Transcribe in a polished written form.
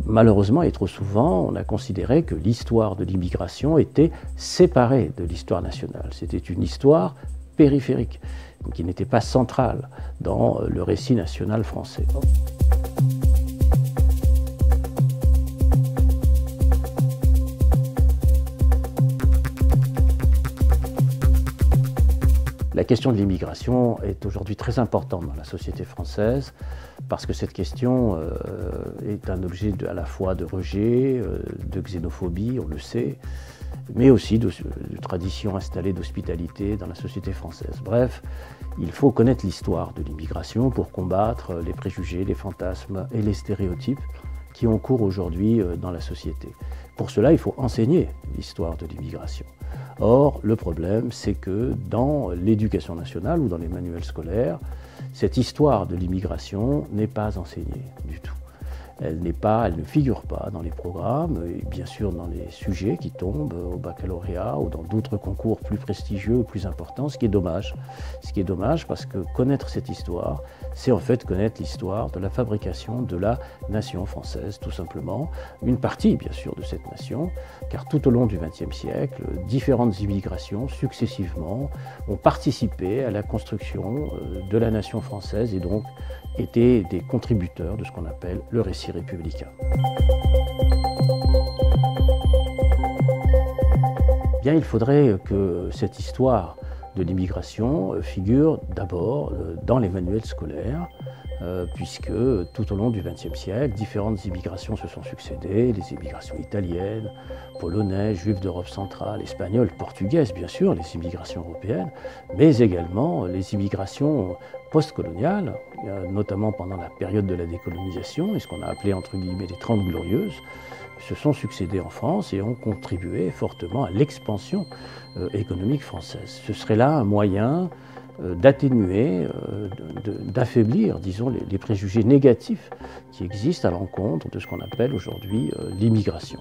Malheureusement et trop souvent, on a considéré que l'histoire de l'immigration était séparée de l'histoire nationale. C'était une histoire périphérique, qui n'était pas centrale dans le récit national français. La question de l'immigration est aujourd'hui très importante dans la société française parce que cette question est un objet à la fois de rejet, de xénophobie, on le sait, mais aussi de traditions installées d'hospitalité dans la société française. Bref, il faut connaître l'histoire de l'immigration pour combattre les préjugés, les fantasmes et les stéréotypes qui ont cours aujourd'hui dans la société. Pour cela, il faut enseigner l'histoire de l'immigration. Or, le problème, c'est que dans l'éducation nationale ou dans les manuels scolaires, cette histoire de l'immigration n'est pas enseignée du tout. Elle ne figure pas dans les programmes et bien sûr dans les sujets qui tombent au baccalauréat ou dans d'autres concours plus prestigieux ou plus importants, ce qui est dommage. Ce qui est dommage parce que connaître cette histoire, c'est en fait connaître l'histoire de la fabrication de la nation française, tout simplement. Une partie, bien sûr, de cette nation, car tout au long du XXe siècle, différentes immigrations, successivement, ont participé à la construction de la nation française et donc étaient des contributeurs de ce qu'on appelle le récit républicain. Bien, il faudrait que cette histoire de l'immigration figure d'abord dans les manuels scolaires, puisque tout au long du XXe siècle, différentes immigrations se sont succédées, les immigrations italiennes, polonaises, juives d'Europe centrale, espagnoles, portugaises, bien sûr, les immigrations européennes, mais également les immigrations postcoloniales, notamment pendant la période de la décolonisation, et ce qu'on a appelé entre guillemets les 30 glorieuses, se sont succédées en France et ont contribué fortement à l'expansion économique française. Ce serait là un moyen d'atténuer, d'affaiblir, disons, les préjugés négatifs qui existent à l'encontre de ce qu'on appelle aujourd'hui l'immigration.